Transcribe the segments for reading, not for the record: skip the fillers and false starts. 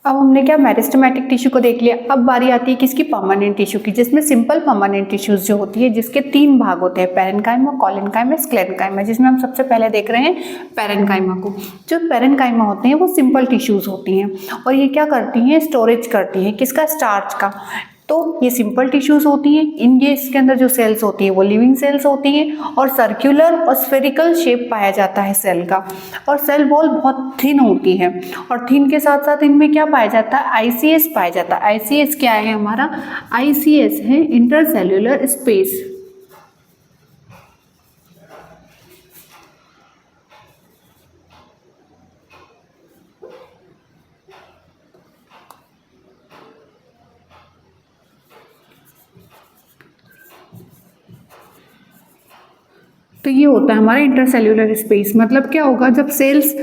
अब हमने क्या मेरिस्टेमेटिक टिश्यू को देख लिया। अब बारी आती है किसकी, परमानेंट टिश्यू की, जिसमें सिंपल परमानेंट टिश्यूज जो होती है जिसके 3 भाग होते हैं, पैरेन्काइमा, कोलेनकाइमा, स्क्लेरेन्काइमा, जिसमें हम सबसे पहले देख रहे हैं पैरेन्काइमा को। जो पैरेन्काइमा होते हैं वो सिंपल टिश्यूज होती हैं और ये क्या करती हैं, स्टोरेज करती हैं किसका, स्टार्च का। तो ये सिंपल टिश्यूज होती हैं, इनके इसके अंदर जो सेल्स होती हैं वो लिविंग सेल्स होती हैं और सर्कुलर और स्फेरिकल शेप पाया जाता है सेल का, और सेल वॉल बहुत थिन होती है, और थिन के साथ साथ इनमें क्या पाया जाता है, आईसीएस पाया जाता है। आईसीएस क्या है हमारा, आईसीएस है इंटरसेल्युलर स्पेस। तो ये होता है हमारा इंटरसेल्युलर स्पेस। मतलब क्या होगा, जब सेल्स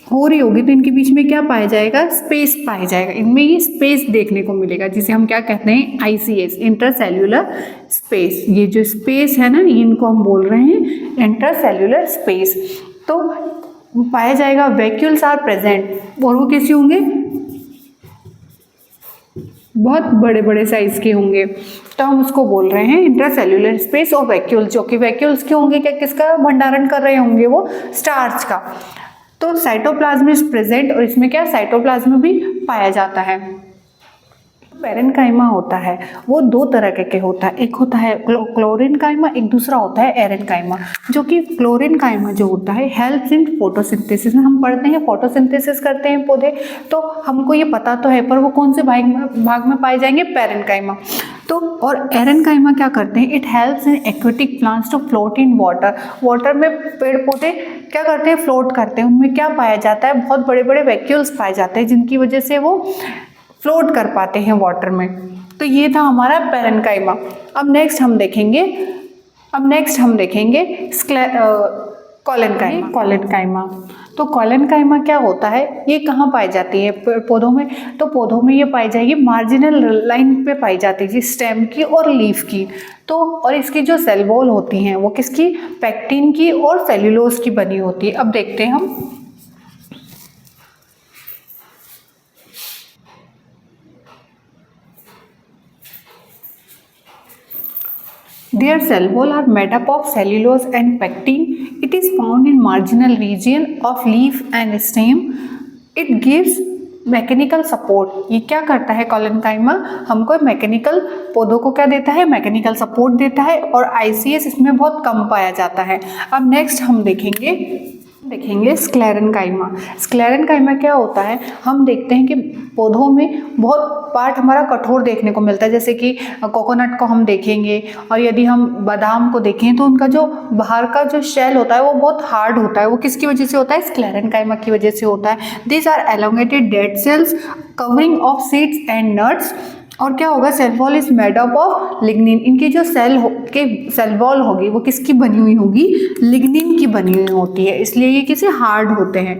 हो रही होगी तो इनके बीच में क्या पाया जाएगा, स्पेस पाया जाएगा, इनमें ये स्पेस देखने को मिलेगा जिसे हम क्या कहते हैं, आईसीएस, इंटरसेल्युलर स्पेस। ये जो स्पेस है ना, इनको हम बोल रहे हैं इंटरसेल्युलर स्पेस। तो पाया जाएगा, वैक्यूल्स आर प्रेजेंट, और वो कैसे होंगे, बहुत बड़े बड़े साइज के होंगे, तो हम उसको बोल रहे हैं इंट्रासेल्युलर स्पेस। और वैक्यूल्स, जो कि वैक्यूल्स के होंगे, क्या किसका भंडारण कर रहे होंगे, वो स्टार्च का। तो साइटोप्लाज्म इज प्रेजेंट, और इसमें क्या, साइटोप्लाज्म भी पाया जाता है। पैरेन्काइमा होता है वो 2 तरह के होता है, एक होता है क्लोरेन्काइमा, एक दूसरा होता है एरेन्काइमा। जो कि क्लोरेन्काइमा जो होता है हेल्प्स इन फोटोसिंथेसिस में, हम पढ़ते हैं फोटोसिंथेसिस करते हैं पौधे, तो हमको ये पता तो है, पर वो कौन से भाग में पाए जाएंगे, पैरेन्काइमा। तो और एरेन्काइमा क्या करते हैं, it helps in aquatic plants to float in water. Water में पेड़ पौधे क्या करते हैं, फ्लोट करते हैं, उनमें क्या पाया जाता है, बहुत बड़े बड़े वैक्यूल्स पाए जाते हैं जिनकी वजह से वो फ्लोट कर पाते हैं वाटर में। तो ये था हमारा पैरेन्काइमा। अब नेक्स्ट हम देखेंगे कोलेन्काइमा। तो कोलेन्काइमा क्या होता है, ये कहाँ पाई जाती है पौधों में, तो पौधों में ये पाई जाएगी मार्जिनल लाइन पे पाई जाती है, स्टेम की और लीफ की। तो और इसकी जो सेल वॉल होती हैं वो किसकी, पेक्टिन की और सेल्यूलोज की बनी होती है। अब देखते हैं हम, their cell wall are made up of cellulose and pectin. It is found in marginal region of leaf and stem. It gives mechanical support. ये क्या करता है कोलेन्काइमा, हमको मैकेनिकल, पौधों को क्या देता है, मैकेनिकल सपोर्ट देता है, और आईसीएस इसमें बहुत कम पाया जाता है। अब नेक्स्ट हम देखेंगे स्क्लेरेन्काइमा। स्क्लेरेन्काइमा क्या होता है, हम देखते हैं कि पौधों में बहुत पार्ट हमारा कठोर देखने को मिलता है, जैसे कि कोकोनट को हम देखेंगे, और यदि हम बादाम को देखें तो उनका जो बाहर का जो शेल होता है वो बहुत हार्ड होता है। वो किसकी वजह से होता है, स्क्लेरेन्काइमा की वजह से होता है। This are elongated dead cells covering of seeds and nuts. और क्या होगा, cell wall is made up of lignin. इनकी जो सेल वॉल होगी वो किसकी बनी हुई होगी, लिग्निन की बनी हुई होती है, इसलिए ये किसी हार्ड होते हैं।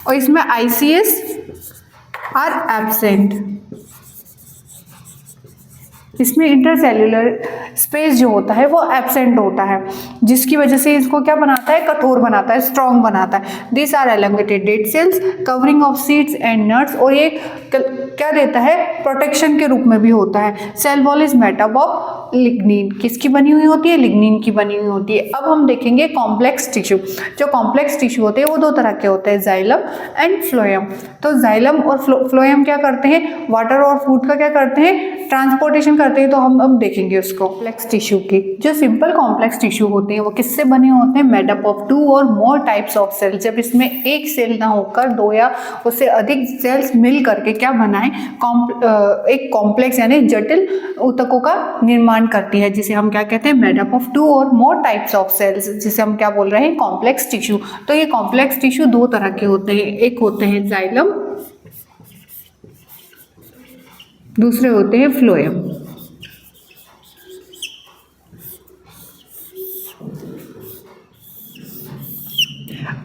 और इसमें आईसीएस आर एब्सेंट। इसमें इंटरसेल्युलर स्पेस जो होता है वो एब्सेंट होता है, जिसकी वजह से इसको क्या बनाता है, कठोर बनाता है, स्ट्रॉन्ग बनाता है। This are elongated dead cells covering of seeds and nuts. और ये क्या देता है, प्रोटेक्शन के रूप में भी होता है। Cell wall is made up of lignin. किसकी बनी हुई होती है, लिग्निन की बनी हुई होती है। अब हम देखेंगे कॉम्प्लेक्स टिश्यू। जो कॉम्प्लेक्स टिश्यू होते हैं वो 2 तरह के होते हैं, जाइलम एंड फ्लोएम। तो जाइलम और फ्लोएम क्या करते हैं, वाटर और फूड का क्या करते हैं, ट्रांसपोर्टेशन करते हैं। तो हम अब देखेंगे उसको, कॉम्प्लेक्स टिश्यू की। जो सिंपल कॉम्प्लेक्स टिश्यू होते हैं वो किससे बने होते हैं, मेड अप ऑफ 2 और मोर टाइप्स ऑफ सेल्स। जब इसमें एक सेल ना होकर 2 या उससे अधिक सेल्स मिल करके क्या बनाए, एक कॉम्प्लेक्स यानी जटिल ऊतकों का निर्माण करती है, जिसे हम क्या कहते हैं, मेड अप ऑफ 2 और मोर टाइप्स ऑफ सेल्स, जिसे हम क्या बोल रहे हैं, कॉम्प्लेक्स टिश्यू। तो ये कॉम्प्लेक्स टिश्यू 2 तरह के होते हैं, एक होते हैं जाइलम, दूसरे होते हैं फ्लोएम।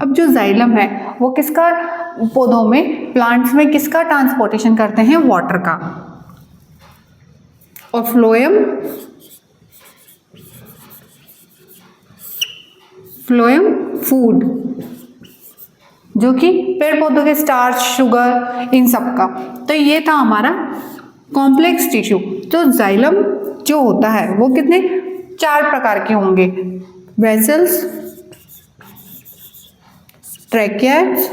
अब जो जाइलम है वो किसका, पौधों में, प्लांट्स में किसका ट्रांसपोर्टेशन करते हैं, वाटर का। और फ्लोएम फूड। जो कि पेड़ पौधों के स्टार्च, शुगर, इन सब का। तो ये था हमारा कॉम्प्लेक्स टिश्यू। तो जाइलम जो होता है वो कितने 4 प्रकार के होंगे, vessels, tracheids,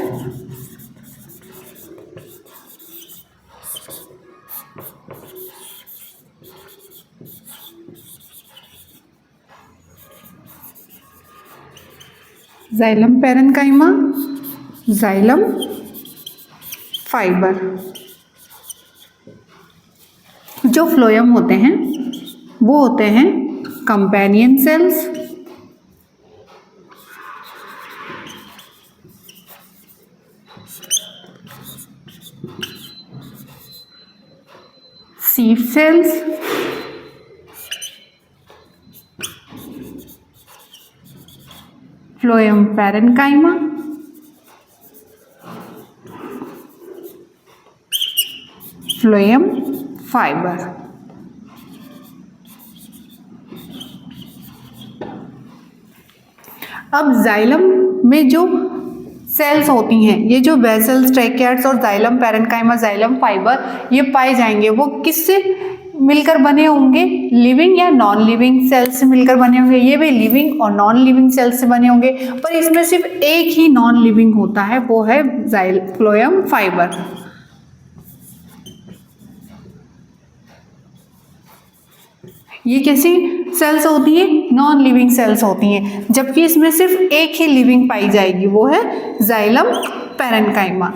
xylem parenchyma, xylem fibre. जो फ्लोएम होते हैं वो होते हैं companion cells, sieve cells, phloem parenchyma, phloem fibre. अब जाइलम में जो सेल्स होती हैं, ये जो वेसल्स, ट्रैकियाट्स और जाइलम पैरेन्काइमा, जाइलम फाइबर, ये पाए जाएंगे वो किससे मिलकर बने होंगे, लिविंग या नॉन लिविंग सेल्स से मिलकर बने होंगे। ये भी लिविंग और नॉन लिविंग सेल्स से बने होंगे, पर इसमें सिर्फ एक ही नॉन लिविंग होता है, वो है फ्लोएम फाइबर। ये कैसी सेल्स होती है, नॉन लिविंग सेल्स होती हैं, जबकि इसमें सिर्फ एक ही लिविंग पाई जाएगी, वो है xylem parenchyma.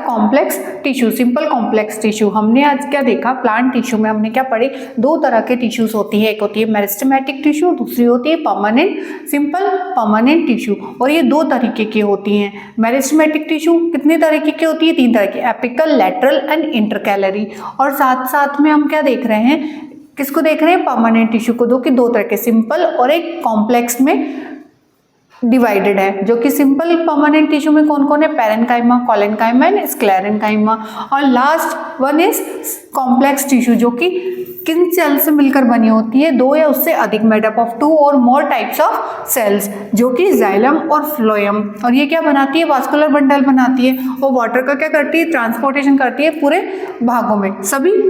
Complex tissue, simple complex tissue. हमने आज क्या देखा, प्लांट टिश्यू में हमने क्या पढ़े, 2 तरह के टिश्यूज होती है, एक होती है मेरिस्टेमेटिक टिश्यू, दूसरी होती है परमानेंट, सिंपल परमानेंट टिश्यू। और ये 2 तरीके की होती हैं। मेरिस्टेमेटिक टिश्यू कितने तरीके की होती है, 3 तरह की, एपिकल, लैटरल एंड इंटरकैलरी। और साथ साथ में हम क्या देख रहे हैं, किसको देख रहे हैं, परमानेंट टिश्यू को, 2 तरह के, सिंपल और एक कॉम्प्लेक्स में डिवाइडेड है। जो कि सिंपल परमानेंट टिश्यू में कौन कौन है, पैरेन्काइमा, कोलेन्काइमा एंड स्क्लेरेन्काइमा। और last one is complex tissue, जो कि किन सेल से मिलकर बनी होती है, 2 या उससे अधिक, मेड अप ऑफ 2 और मोर टाइप्स ऑफ सेल्स, जो कि जाइलम और फ्लोएम। और ये क्या बनाती है, वास्कुलर बंडल बनाती है, और वाटर का क्या करती है, ट्रांसपोर्टेशन करती है पूरे भागों में, सभी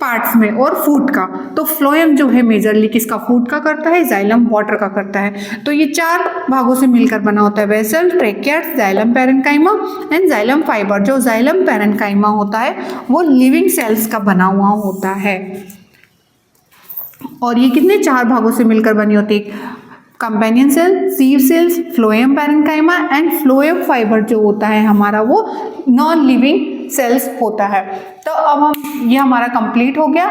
पार्ट्स में, और फूड का। तो फ्लोएम जो है मेजरली किसका, फूड का करता है, जाइलम वाटर का करता है। तो ये 4 भागों से मिलकर बना होता है, vessel, tracheids, xylem parenchyma and xylem fibre. जो जाइलम पैरेन्काइमा होता है वो लिविंग सेल्स का बना हुआ होता है, और ये कितने 4 भागों से मिलकर बनी होती है, companion cell, sieve cells, phloem parenchyma and phloem fibre जो होता है हमारा वो नॉन लिविंग सेल्स होता है। तो अब हम ये हमारा कंप्लीट हो गया।